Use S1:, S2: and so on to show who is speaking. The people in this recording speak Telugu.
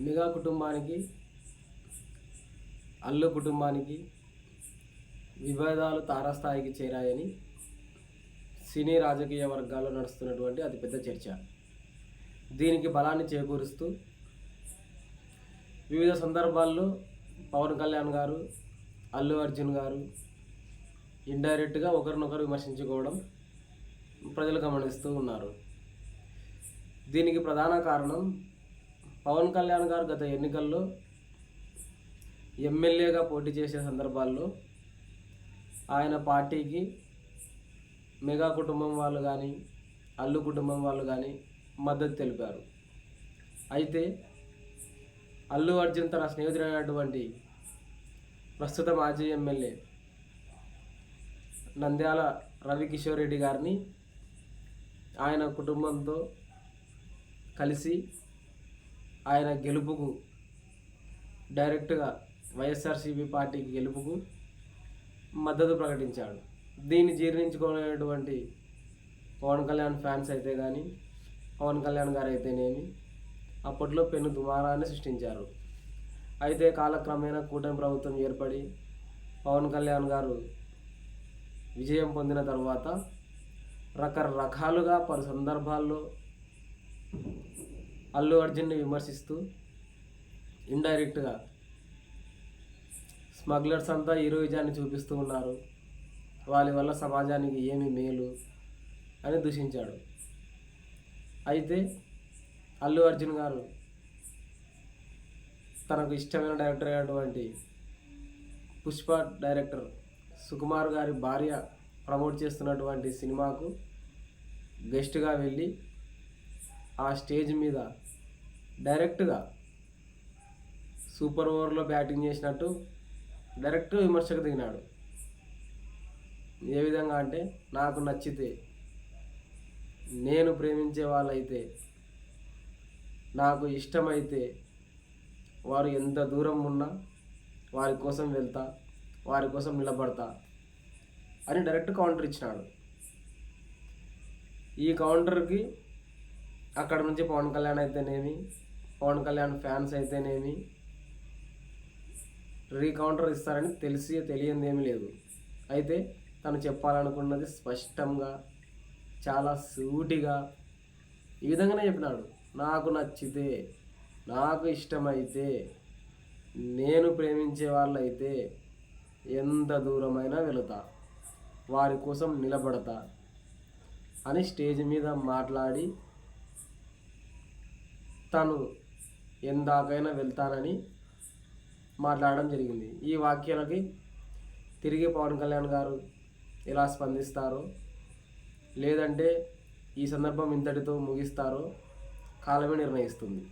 S1: మెగా కుటుంబానికి అల్లు కుటుంబానికి విభేదాలు తారాస్థాయికి చేరాయని సినీ రాజకీయ వర్గాల్లో నడుస్తున్నటువంటి అతిపెద్ద చర్చ. దీనికి బలాన్ని చేకూరుస్తూ వివిధ సందర్భాల్లో పవన్ కళ్యాణ్ గారు, అల్లు అర్జున్ గారు ఇండైరెక్ట్గా ఒకరినొకరు విమర్శించుకోవడం ప్రజలు గమనిస్తూ ఉన్నారు. దీనికి ప్రధాన కారణం పవన్ కళ్యాణ్ గారు గత ఎన్నికల్లో ఎమ్మెల్యేగా పోటీ చేసే సందర్భాల్లో ఆయన పార్టీకి మెగా కుటుంబం వాళ్ళు కానీ, అల్లు కుటుంబం వాళ్ళు కానీ మద్దతు తెలిపారు. అయితే అల్లు అర్జున్ తన స్నేహితుడైనటువంటి ప్రస్తుత మాజీ ఎమ్మెల్యే నంద్యాల రవికిషోర్ రెడ్డి గారిని ఆయన కుటుంబంతో కలిసి ఆయన గెలుపుకు డైరెక్ట్గా వైఎస్ఆర్సీపీ పార్టీకి గెలుపుకు మద్దతు ప్రకటించాడు. దీన్ని జీర్ణించుకోలేనటువంటి పవన్ కళ్యాణ్ ఫ్యాన్స్ అయితే కానీ, పవన్ కళ్యాణ్ గారు అయితేనేమి అప్పట్లో పెను దుమారాన్ని సృష్టించారు. అయితే కాలక్రమేణా కూటమి ప్రభుత్వం ఏర్పడి పవన్ కళ్యాణ్ గారు విజయం పొందిన తర్వాత రకరకాలుగా పలు సందర్భాల్లో అల్లు అర్జున్ని విమర్శిస్తూ ఇండైరెక్ట్గా స్మగ్లర్స్ అంతా హీరోయిజాన్ని చూపిస్తూ ఉన్నారు, వాళ్ళ వల్ల సమాజానికి ఏమి మేలు అని దూషించాడు. అయితే అల్లు అర్జున్ గారు తనకు ఇష్టమైన డైరెక్టర్ అయినటువంటి పుష్ప డైరెక్టర్ సుకుమార్ గారి భార్య ప్రమోట్ చేస్తున్నటువంటి సినిమాకు గెస్ట్గా వెళ్ళి ఆ స్టేజ్ మీద డైరెక్ట్గా సూపర్ ఓవర్లో బ్యాటింగ్ చేసినట్టు డైరెక్ట్ విమర్శకు దిగినాడు. ఏ విధంగా అంటే, నాకు నచ్చితే, నేను ప్రేమించే వాళ్ళైతే, నాకు ఇష్టమైతే వారు ఎంత దూరం ఉన్నా వారి కోసం వెళ్తా, వారి కోసం నిలబడతా అని డైరెక్ట్ కౌంటర్ ఇచ్చినాడు. ఈ కౌంటర్కి అక్కడ నుంచి పవన్ కళ్యాణ్ అయితేనేమి, పవన్ కళ్యాణ్ ఫ్యాన్స్ అయితేనేమి రీకౌంటర్ ఇస్తారని తెలియంది ఏమీ లేదు. అయితే తను చెప్పాలనుకున్నది స్పష్టంగా, చాలా సూటిగా ఈ విధంగానే చెప్పినాడు. నాకు నచ్చితే, నాకు ఇష్టమైతే, నేను ప్రేమించే వాళ్ళైతే ఎంత దూరమైనా వెళుతా, వారి కోసం నిలబడతా అని స్టేజ్ మీద మాట్లాడి తను ఎందాకైనా వెళ్తానని మాట్లాడడం జరిగింది. ఈ వాక్యాలకి తిరిగి పవన్ కళ్యాణ్ గారు ఎలా స్పందిస్తారో, లేదంటే ఈ సందర్భం ఇంతటితో ముగిస్తారో కాలమే నిర్ణయిస్తుంది.